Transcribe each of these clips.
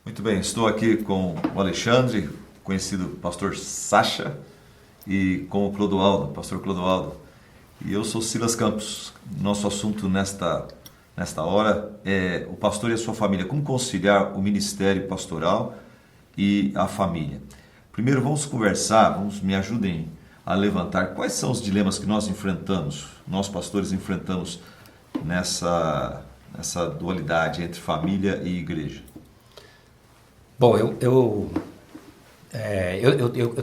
Muito bem, estou aqui com o Alexandre, conhecido pastor Sacha, e com o Clodoaldo, pastor Clodoaldo. E eu sou Silas Campos. Nosso assunto nesta hora é o pastor e a sua família, como conciliar o ministério pastoral e a família. Primeiro vamos conversar, me ajudem a levantar quais são os dilemas que nós enfrentamos, nós pastores enfrentamos nessa dualidade entre família e igreja. Bom, eu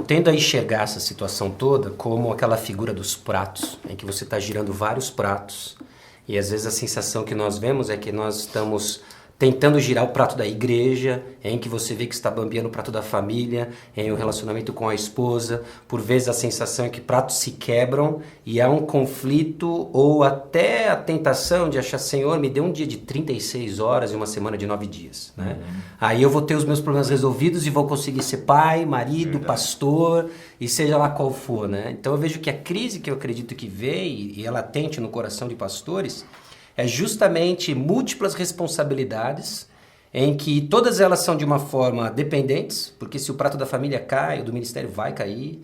tendo a enxergar essa situação toda como aquela figura dos pratos, em que você está girando vários pratos e às vezes a sensação que nós vemos é que nós estamos tentando girar o prato da igreja, em que você vê que está bambeando o prato da família, em um relacionamento com a esposa. Por vezes a sensação é que pratos se quebram e há um conflito ou até a tentação de achar, Senhor, me dê um dia de 36 horas e uma semana de 9 dias. Né? Aí eu vou ter os meus problemas resolvidos e vou conseguir ser pai, marido, pastor e seja lá qual for. Né? Então eu vejo que a crise que eu acredito que veio e é latente no coração de pastores é justamente múltiplas responsabilidades em que todas elas são de uma forma dependentes, porque se o prato da família cai, o do ministério vai cair,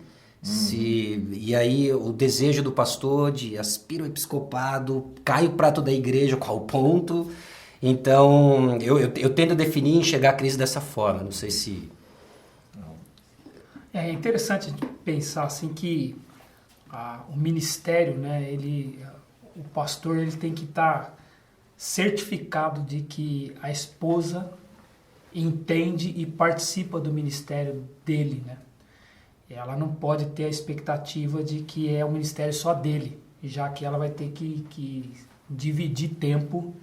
e aí o desejo do pastor de aspira o episcopado, cai o prato da igreja, qual ponto? Então eu tendo a definir e enxergar a crise dessa forma, não sei se... É interessante pensar assim que o ministério, né, o pastor ele tem que estar certificado de que a esposa entende e participa do ministério dele, né? Ela não pode ter a expectativa de que é o ministério só dele, já que ela vai ter que dividir tempo.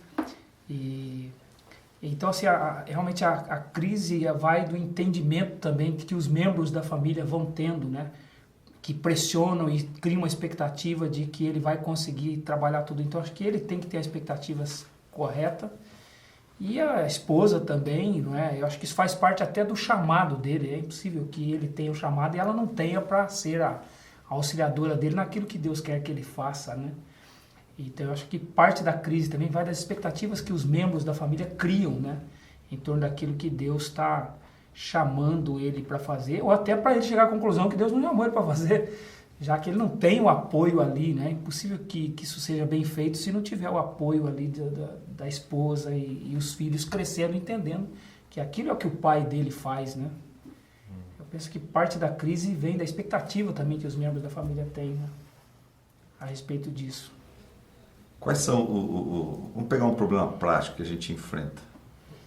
Então, assim, realmente a crise vai do entendimento também que os membros da família vão tendo, né? Que pressionam e criam uma expectativa de que ele vai conseguir trabalhar tudo. Então, acho que ele tem que ter as expectativas corretas. E a esposa também, não é? Eu acho que isso faz parte até do chamado dele. É impossível que ele tenha o chamado e ela não tenha para ser a auxiliadora dele naquilo que Deus quer que ele faça, né? Então, eu acho que parte da crise também vai das expectativas que os membros da família criam, né? Em torno daquilo que Deus está chamando ele para fazer, ou até para ele chegar à conclusão que Deus não chamou ele para fazer, já que ele não tem o apoio ali, né? É impossível que isso seja bem feito se não tiver o apoio ali da esposa e os filhos crescendo, entendendo que aquilo é o que o pai dele faz, né? Eu penso que parte da crise vem da expectativa também que os membros da família têm, né? A respeito disso. Quais são vamos pegar um problema prático que a gente enfrenta.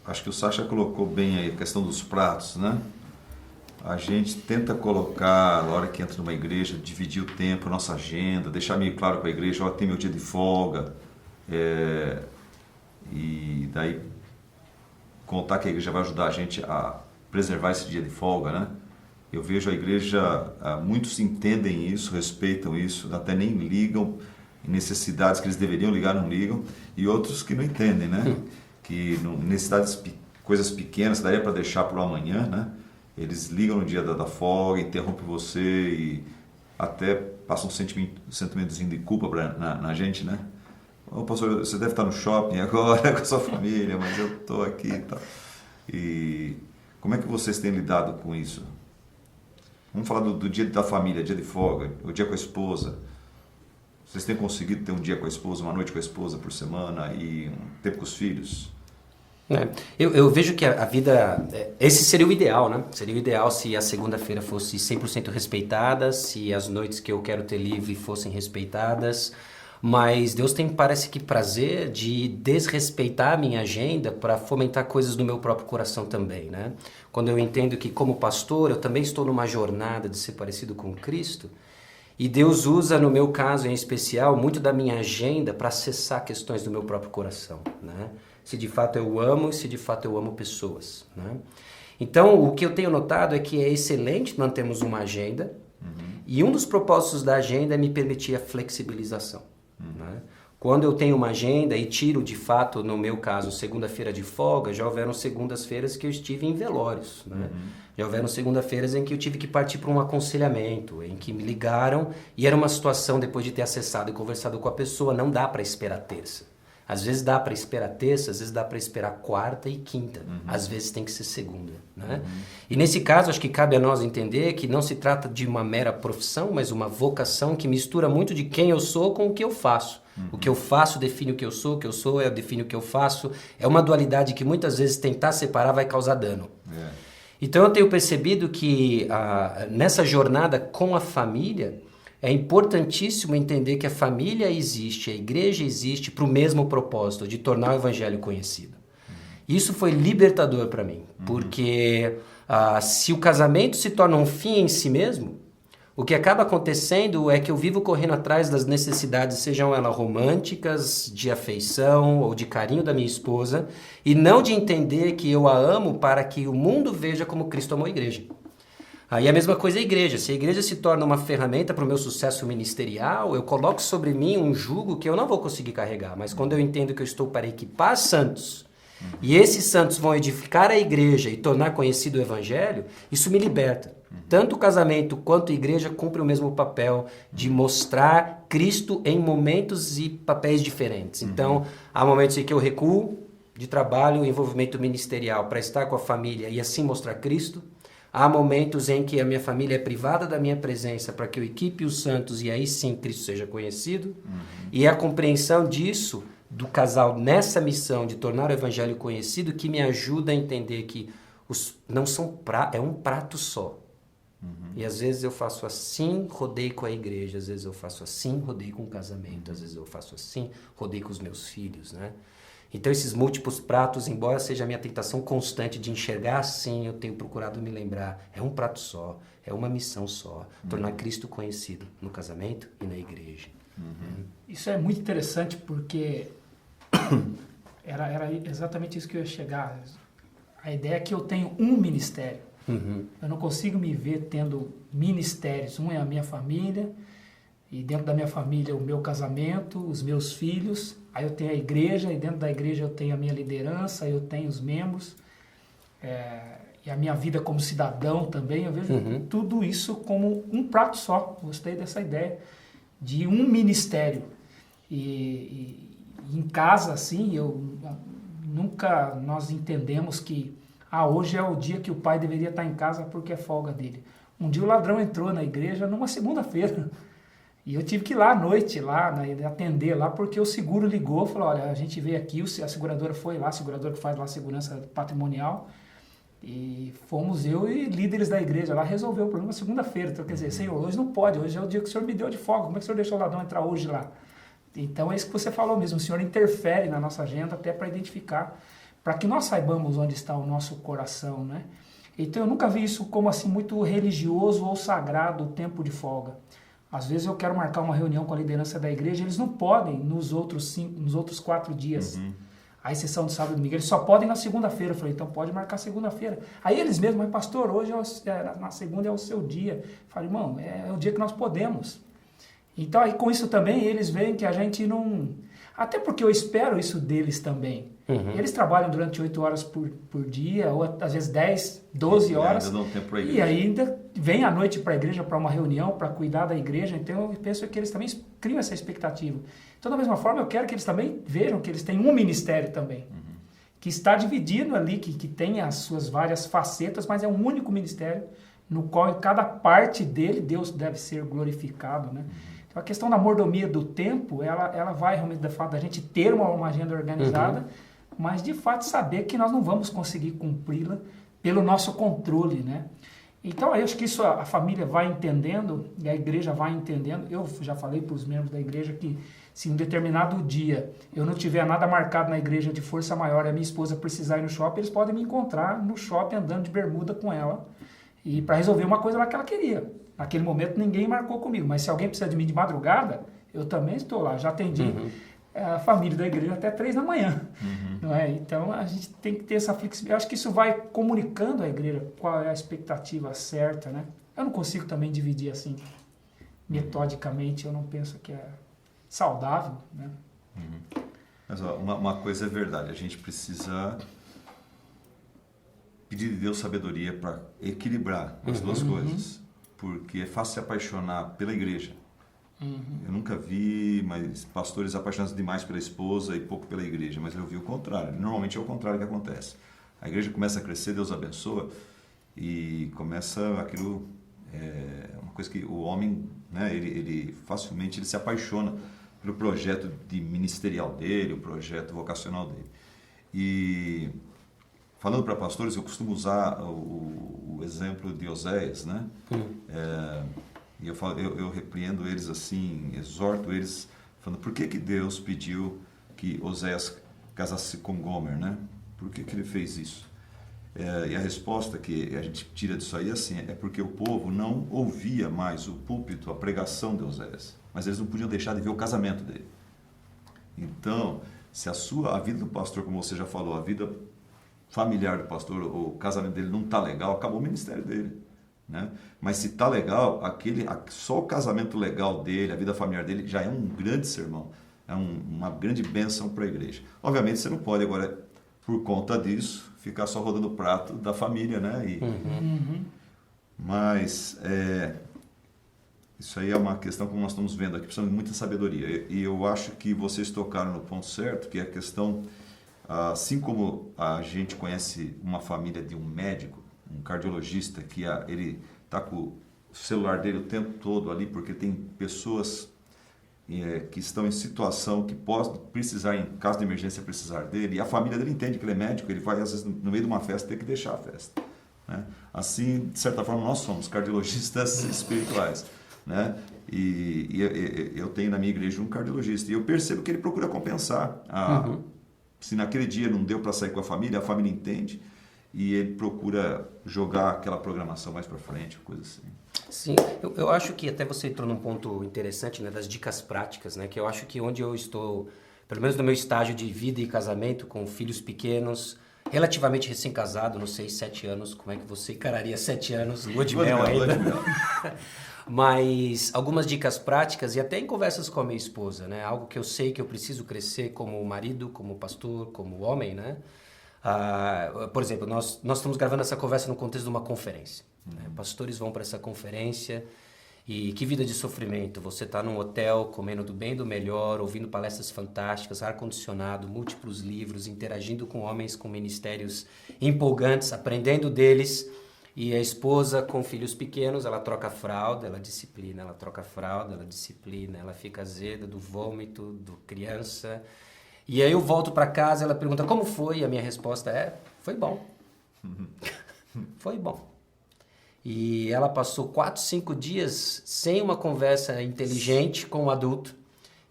Acho que o Sacha colocou bem aí a questão dos pratos, né? A gente tenta colocar, na hora que entra numa igreja, dividir o tempo, nossa agenda, deixar meio claro para a igreja, ó, tem meu dia de folga, e daí contar que a igreja vai ajudar a gente a preservar esse dia de folga, né? Eu vejo a igreja, muitos entendem isso, respeitam isso, até nem ligam, necessidades que eles deveriam ligar, não ligam, e outros que não entendem, né? Que necessidades, coisas pequenas, daria para deixar para o amanhã, né? Eles ligam no dia da folga, interrompem você e até passam um sentimentozinho de culpa na gente, né? Ô, pastor, você deve estar no shopping agora com a sua família, mas eu estou aqui e tal. E como é que vocês têm lidado com isso? Vamos falar do dia da família, dia de folga, o dia com a esposa. Vocês têm conseguido ter um dia com a esposa, uma noite com a esposa por semana e um tempo com os filhos? Eu vejo que a vida, esse seria o ideal, né? Seria o ideal se a segunda-feira fosse 100% respeitada, se as noites que eu quero ter livre fossem respeitadas, mas Deus tem, parece que, prazer de desrespeitar a minha agenda para fomentar coisas no meu próprio coração também, né? Quando eu entendo que, como pastor, eu também estou numa jornada de ser parecido com Cristo, e Deus usa, no meu caso em especial, muito da minha agenda para acessar questões do meu próprio coração, né? Se de fato eu amo e se de fato eu amo pessoas, né? Então, o que eu tenho notado é que é excelente mantermos uma agenda, e um dos propósitos da agenda é me permitir a flexibilização, né? Quando eu tenho uma agenda e tiro de fato, no meu caso, segunda-feira de folga, já houveram segundas-feiras que eu estive em velórios, né? Já houveram segunda-feiras em que eu tive que partir para um aconselhamento, em que me ligaram e era uma situação, depois de ter acessado e conversado com a pessoa, não dá para esperar terça. Às vezes dá para esperar terça, às vezes dá para esperar quarta e quinta. Às vezes tem que ser segunda, né? E nesse caso, acho que cabe a nós entender que não se trata de uma mera profissão, mas uma vocação que mistura muito de quem eu sou com o que eu faço. O que eu faço define o que eu sou define o que eu faço. É uma dualidade que muitas vezes tentar separar vai causar dano. Então eu tenho percebido que nessa jornada com a família, é importantíssimo entender que a família existe, a igreja existe para o mesmo propósito, de tornar o evangelho conhecido. Isso foi libertador para mim, porque se o casamento se torna um fim em si mesmo, o que acaba acontecendo é que eu vivo correndo atrás das necessidades, sejam elas românticas, de afeição ou de carinho da minha esposa, e não de entender que eu a amo para que o mundo veja como Cristo amou a igreja. Aí a mesma coisa é a igreja. Se a igreja se torna uma ferramenta para o meu sucesso ministerial, eu coloco sobre mim um jugo que eu não vou conseguir carregar. Mas quando eu entendo que eu estou para equipar santos, e esses santos vão edificar a igreja e tornar conhecido o evangelho, isso me liberta. Tanto o casamento quanto a igreja cumprem o mesmo papel de mostrar Cristo em momentos e papéis diferentes. Então, há momentos em que eu recuo de trabalho e envolvimento ministerial para estar com a família e assim mostrar Cristo. Há momentos em que a minha família é privada da minha presença para que eu equipe os santos e aí sim Cristo seja conhecido. E a compreensão disso, do casal nessa missão de tornar o evangelho conhecido, que me ajuda a entender que é um prato só. E às vezes eu faço assim, rodei com a igreja, às vezes eu faço assim, rodei com o casamento, às vezes eu faço assim, rodei com os meus filhos, né? Então esses múltiplos pratos, embora seja a minha tentação constante de enxergar assim, eu tenho procurado me lembrar, é um prato só, é uma missão só, tornar Cristo conhecido no casamento e na igreja. Isso é muito interessante porque era exatamente isso que eu ia chegar. A ideia é que eu tenho um ministério. Eu não consigo me ver tendo ministérios. Um é a minha família, e dentro da minha família o meu casamento, os meus filhos. Aí eu tenho a igreja, e dentro da igreja eu tenho a minha liderança, eu tenho os membros, e a minha vida como cidadão também. Eu vejo tudo isso como um prato só. Gostei dessa ideia de um ministério. E em casa, assim, nós entendemos que hoje é o dia que o pai deveria estar em casa porque é folga dele. Um dia o ladrão entrou na igreja numa segunda-feira. E eu tive que ir lá à noite, atender lá, porque o seguro ligou, falou, olha, a gente veio aqui, a seguradora foi lá, a seguradora que faz lá a segurança patrimonial, e fomos eu e líderes da igreja lá resolver o problema segunda-feira. Então, quer dizer, Senhor, hoje não pode, hoje é o dia que o Senhor me deu de folga, como é que o Senhor deixou o ladrão entrar hoje lá? Então, é isso que você falou mesmo, o Senhor interfere na nossa agenda até para identificar, para que nós saibamos onde está o nosso coração, né? Então, eu nunca vi isso como assim muito religioso ou sagrado, o tempo de folga. Às vezes eu quero marcar uma reunião com a liderança da igreja, eles não podem nos outros 4 dias. A exceção de sábado e domingo, eles só podem na segunda-feira. Eu falei, então pode marcar segunda-feira. Aí eles mesmos, mas pastor, hoje na segunda é o seu dia. Eu falei, irmão, é o dia que nós podemos. Então aí com isso também eles veem que a gente não... Até porque eu espero isso deles também. Eles trabalham durante 8 horas por dia, ou às vezes 10, 12 horas. Ainda dão tempo para a igreja. E ainda vem à noite para a igreja, para uma reunião, para cuidar da igreja. Então eu penso que eles também criam essa expectativa. Então da mesma forma eu quero que eles também vejam que eles têm um ministério também. Que está dividido ali, que tem as suas várias facetas, mas é um único ministério no qual em cada parte dele Deus deve ser glorificado, né? Então a questão da mordomia do tempo, ela vai realmente da fato da gente ter uma agenda organizada, mas de fato saber que nós não vamos conseguir cumpri-la pelo nosso controle, né? Então eu acho que isso a família vai entendendo e a igreja vai entendendo. Eu já falei para os membros da igreja que se em um determinado dia eu não tiver nada marcado na igreja de força maior e a minha esposa precisar ir no shopping, eles podem me encontrar no shopping andando de bermuda com ela e para resolver uma coisa lá que ela queria. Naquele momento ninguém marcou comigo, mas se alguém precisa de mim de madrugada, eu também estou lá. Já atendi a família da igreja até 3 da manhã. Não é? Então a gente tem que ter essa flexibilidade. Eu acho que isso vai comunicando à igreja qual é a expectativa certa, né? Eu não consigo também dividir assim metodicamente, eu não penso que é saudável, né? Mas ó, uma coisa é verdade, a gente precisa pedir de Deus sabedoria para equilibrar as duas coisas, porque é fácil se apaixonar pela igreja Eu nunca vi mas pastores apaixonados demais pela esposa e pouco pela igreja, mas eu vi o contrário. Normalmente é o contrário que acontece. A igreja começa a crescer, Deus abençoa, e começa aquilo, uma coisa que o homem, né, ele facilmente ele se apaixona pelo projeto ministerial dele, o projeto vocacional dele. E falando para pastores, eu costumo usar o exemplo de Oséias, né? E eu repreendo eles assim, exorto eles, falando, por que Deus pediu que Oséias casasse com Gomer, né? Por que ele fez isso? E a resposta que a gente tira disso aí assim, é porque o povo não ouvia mais o púlpito, a pregação de Oséias, mas eles não podiam deixar de ver o casamento dele. Então, se a vida do pastor, como você já falou, a vida familiar do pastor, o casamento dele não está legal, acabou o ministério dele, né? Mas se está legal, só o casamento legal dele, a vida familiar dele, já é um grande sermão, é uma grande bênção para a igreja. Obviamente você não pode agora, por conta disso, ficar só rodando o prato da família, né? Mas isso aí é uma questão, como nós estamos vendo aqui, precisamos de muita sabedoria. E eu acho que vocês tocaram no ponto certo, que é a questão, assim como a gente conhece uma família de um médico, um cardiologista, que ele está com o celular dele o tempo todo ali, porque tem pessoas que estão em situação que podem precisar, em caso de emergência, precisar dele, e a família dele entende que ele é médico, ele vai, às vezes, no meio de uma festa, ter que deixar a festa, né? Assim, de certa forma, nós somos cardiologistas espirituais, né? E eu tenho na minha igreja um cardiologista, e eu percebo que ele procura compensar. Se naquele dia não deu para sair com a família entende, e ele procura jogar aquela programação mais para frente, coisa assim. Sim, eu acho que até você entrou num ponto interessante, né, das dicas práticas, né, que eu acho que onde eu estou, pelo menos no meu estágio de vida e casamento, com filhos pequenos, relativamente recém-casado, nos 6, 7 anos, como é que você encararia 7 anos, lua de mel ainda? Mas algumas dicas práticas e até em conversas com a minha esposa, né, algo que eu sei que eu preciso crescer como marido, como pastor, como homem, né? Por exemplo, nós estamos gravando essa conversa no contexto de uma conferência. Né? Pastores vão para essa conferência e que vida de sofrimento. Você está num hotel, comendo do bem e do melhor, ouvindo palestras fantásticas, ar-condicionado, múltiplos livros, interagindo com homens com ministérios empolgantes, aprendendo deles. E a esposa com filhos pequenos, ela troca a fralda, ela disciplina, ela troca a fralda, ela disciplina, ela fica azeda do vômito, do criança. E aí eu volto para casa, ela pergunta como foi, e a minha resposta foi bom. Foi bom. E ela passou 4, 5 dias sem uma conversa inteligente com um adulto,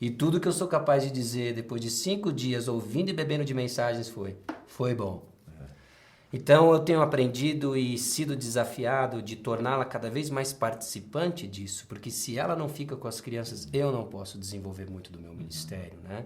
e tudo que eu sou capaz de dizer depois de 5 dias ouvindo e bebendo de mensagens foi bom. Então eu tenho aprendido e sido desafiado de torná-la cada vez mais participante disso, porque se ela não fica com as crianças, eu não posso desenvolver muito do meu ministério, né?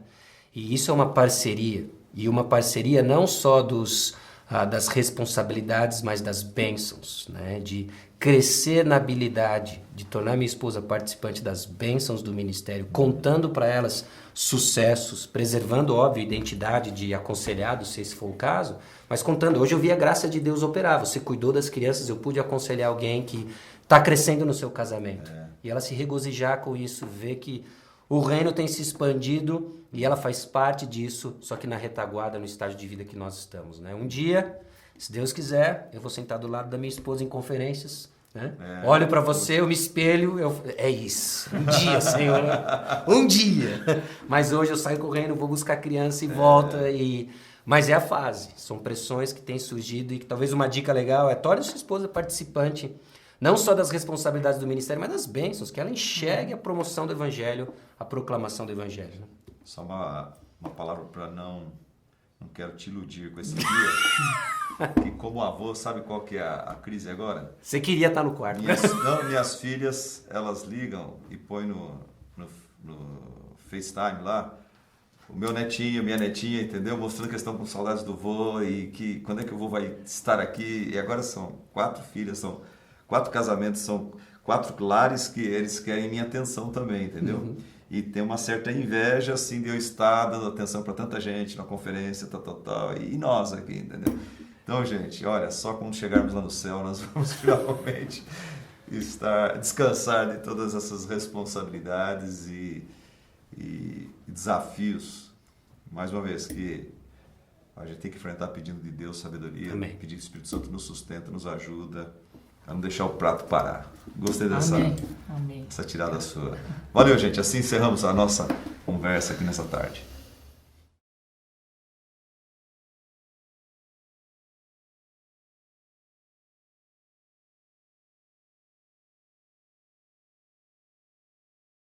E isso é uma parceria, e uma parceria não só das responsabilidades, mas das bênçãos, né? De crescer na habilidade de tornar minha esposa participante das bênçãos do ministério, contando para elas sucessos, preservando, óbvio, a identidade de aconselhado, se esse for o caso, mas contando. Hoje eu vi a graça de Deus operar, você cuidou das crianças, eu pude aconselhar alguém que está crescendo no seu casamento. E ela se regozijar com isso, ver que o reino tem se expandido e ela faz parte disso, só que na retaguarda, no estágio de vida que nós estamos, né? Um dia, se Deus quiser, eu vou sentar do lado da minha esposa em conferências, né? Olho para você, eu me espelho, é isso. Um dia, Senhor, um dia. Mas hoje eu saio correndo, vou buscar a criança e volta. Mas é a fase. São pressões que têm surgido e que talvez uma dica legal é torne sua esposa participante, não só das responsabilidades do ministério, mas das bênçãos, que ela enxergue a promoção do evangelho, a proclamação do evangelho. Né? Só uma palavra para não quero te iludir com esse dia, que como avô, sabe qual que é a crise agora? Você queria estar no quarto. Minhas filhas, elas ligam e põem no FaceTime lá, o meu netinho, minha netinha, entendeu? Mostrando que eles estão com saudades do vô e que quando é que o vô vai estar aqui. E agora são 4 filhas, são 4 casamentos, são 4 lares que eles querem minha atenção também, entendeu? E tem uma certa inveja, assim, de eu estar dando atenção para tanta gente na conferência, tal, e nós aqui, entendeu? Então, gente, olha, só quando chegarmos lá no céu, nós vamos finalmente descansar de todas essas responsabilidades e desafios, mais uma vez, que a gente tem que enfrentar pedindo de Deus sabedoria, Amém. pedir que o Espírito Santo nos sustenta, nos ajuda a não deixar o prato parar. Gostei Amém. dessa tirada sua. Valeu, gente. Assim encerramos a nossa conversa aqui nessa tarde.